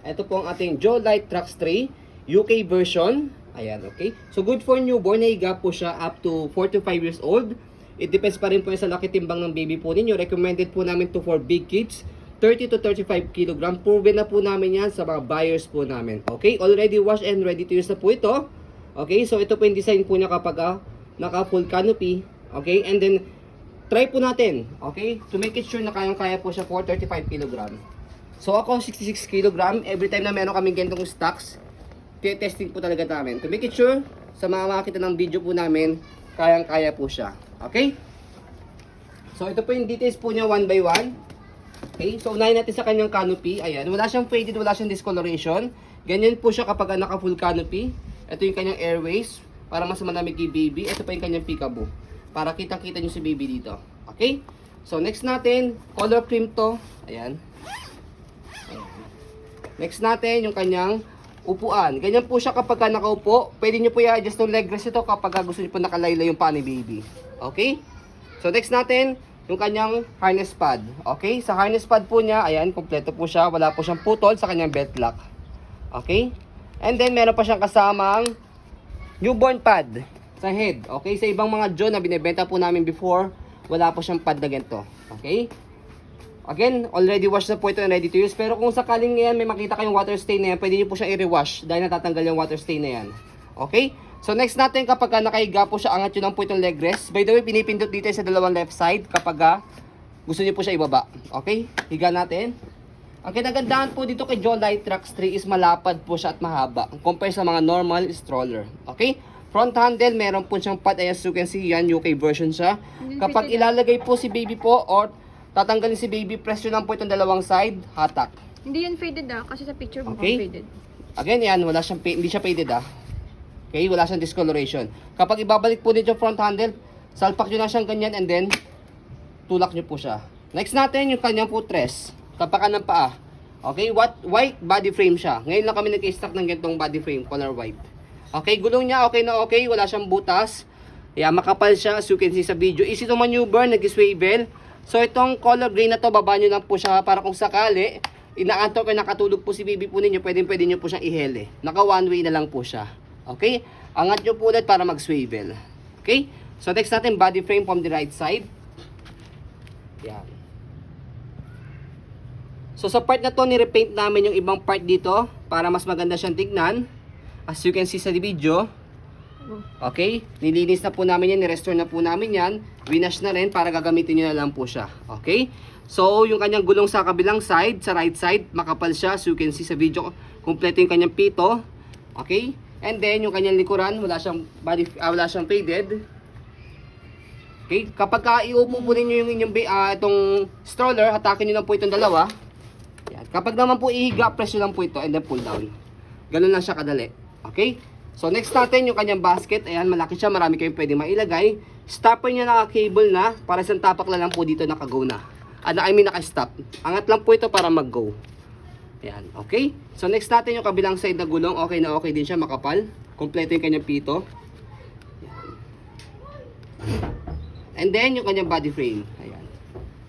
Ito po ang ating Joe Light Trax 3 UK version. Ayan, okay. So good for newborn. Nahiga po siya up to 4 to 5 years old. It depends pa rin po sa laki timbang ng baby po ninyo. Recommended po namin to for big kids. 30 to 35 kg. Proven na po namin yan sa mga buyers po namin. Okay, already washed and ready to use na po ito. Okay, so ito po yung design po niya kapag naka full canopy. Okay, and then try po natin. Okay, to make it sure na kayang-kaya po siya for 35 kg. So ako 66 kg, every time na meron kaming ganitong stocks, testing po talaga namin. To make it sure, sa mga makakita ng video po namin, kayang-kaya po siya. Okay? So ito po yung details po niya one by one. Okay? So unahin natin sa kanyang canopy. Ayan, wala siyang faded, wala siyang discoloration. Ganyan po siya kapag naka full canopy. Ito yung kanyang airways, para mas malamig yung baby. Ito pa yung kanyang peekaboo, para kitang-kita nyo si baby dito. Okay? So next natin, color cream to. Ayan. Next natin, yung kanyang upuan. Ganyan po siya kapag nakaupo. Pwede nyo po i-adjust ng leg rest ito kapag gusto nyo po nakalayla yung paa ni baby. Okay? So next natin, yung kanyang harness pad. Okay? Sa harness pad po niya, ayan, kompleto po siya. Wala po siyang putol sa kanyang belt lock. Okay? And then, meron pa siyang kasamang newborn pad sa head. Okay? Sa ibang mga Joe na binibenta po namin before, wala po siyang pad na ganito. Okay? Again, already washed na po ito and ready to use. Pero kung sakaling ngayon may makita kayong water stain na yan, pwede nyo po siya i-rewash dahil natatanggal yung water stain na yan. Okay? So next natin, kapag nakahiga po siya, angat nyo lang po itong leg rest. By the way, pinipindot dito sa dalawang left side kapag gusto nyo po siya ibaba. Okay? Higa natin. Ang kinagandahan po dito kay Joe Light Trax 3 is malapad po siya at mahaba compare sa mga normal stroller. Okay? Front handle, meron po siyang pad. As you can see, yan, UK version siya. Kapag ilalagay po si baby po or tatanggalin si baby, press nyo lang po itong dalawang side, hatak. Hindi yan faded kasi sa picture mo Okay. faded. Again, yan, hindi siya faded Okay, wala siyang discoloration. Kapag ibabalik po dito yung front handle, salpak nyo na siyang ganyan and then, tulak nyo po siya. Next natin, yung kanyang footrest. Tapakan ng paa. Okay, white body frame siya. Ngayon lang kami nag-stock ng ganitong body frame, color white. Okay, gulong niya, okay na okay, wala siyang butas. Yeah, makapal siya, as you can see sa video. Easy to maneuver, nag-swivel. So itong color gray na to, baba nyo lang po siya para kung sakali, inaantok o nakatulog po si baby po ninyo, pwede nyo po siyang ihele. Naka one way na lang po siya. Okay? Angat nyo po ulit para mag-swivel. Okay? So next natin, body frame from the right side. Yan. So sa part na to, nirepaint namin yung ibang part dito para mas maganda siyang tignan. As you can see sa video. Okay, nilinis na po namin yan, ni-restore na po namin yan, winash na rin para gagamitin nyo na lang po siya. Okay, so yung kanyang gulong sa kabilang side, sa right side, makapal siya, so you can see sa video, kompleto yung kanyang pito. Okay, and then yung kanyang likuran, wala siyang faded. Okay, kapag iupo po ninyo yung inyong itong stroller, hatakin nyo lang po itong dalawa. Yan. Kapag naman po ihiga, press nyo lang po ito and then pull down. Ganun lang siya kadali. Okay. So next natin yung kanyang basket. Ayan, malaki siya, marami kayong pwede mailagay. Stopper niya naka-cable na, para isang tapak lang po dito naka-go na. Naka-stop. Angat lang po ito para mag-go. Ayan, okay? So next natin yung kabilang side na gulong. Okay na okay din siya, makapal. Kompleto yung kanyang pito. Ayan. And then yung kanyang body frame. Ayan.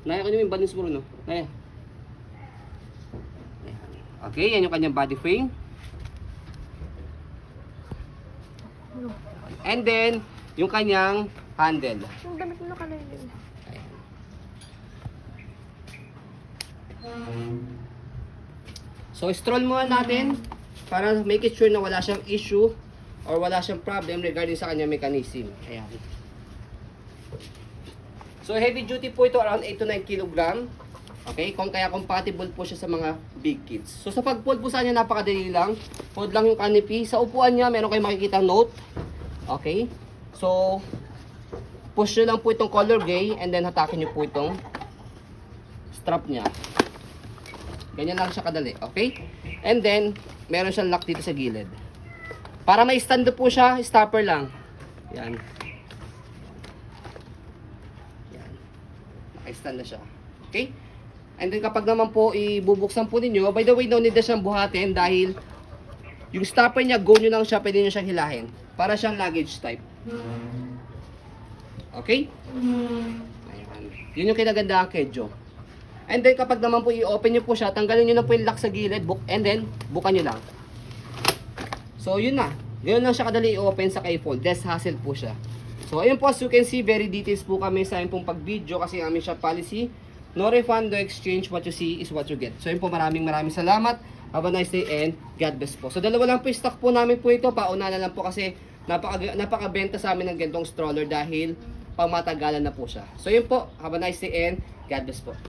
Naya ko yung balance mo, no? Naya. Ayan. Okay, yan yung kanyang body frame. And then, yung kanyang handle. Yung damit mo nakalaylay. So, stroll muna natin para make it sure na wala siyang issue or wala siyang problem regarding sa kanyang mechanism. Ayan. So, heavy duty po ito, around 8 to 9 kg. Okay, kung kaya compatible po siya sa mga big kids. So, sa pag-fold po sa kanya, napakadali lang. Fold lang yung canopy. Sa upuan niya, meron kayong makikita note. Okay, so push nyo lang po itong color gray and then hatakin nyo po itong strap niya. Ganyan lang siya kadali, okay? And then, meron siyang lock dito sa gilid. Para may stand po siya, stopper lang. Yan. Yan. Naka-stand na siya. Okay? And then kapag naman po ibubuksan po ninyo, by the way, no need na siyang buhatin dahil yung stopper niya, go nyo lang siya, pwede nyo siyang hilahin. Para siyang luggage type. Okay? Ayan. Yun yung kinagandaan kay Joe. And then kapag naman po i-open nyo po siya, tanggalin nyo na po yung lock sa gilid, and then bukan nyo lang. So yun na. Ganyan lang siya kadali i-open sa K-Fold. Less hassle po siya. So ayun po, as you can see, very details po kami sa aming pong pag-video kasi aming shop policy. No refund, no exchange. What you see is what you get. So yun po, maraming salamat. Have a nice day and God bless po. So dalawa lang po yung stock po namin po ito. Pauna na lang po kasi napakabenta sa amin ng gantong stroller dahil pangmatagalan na po siya. So yun po, have a nice day and God bless po.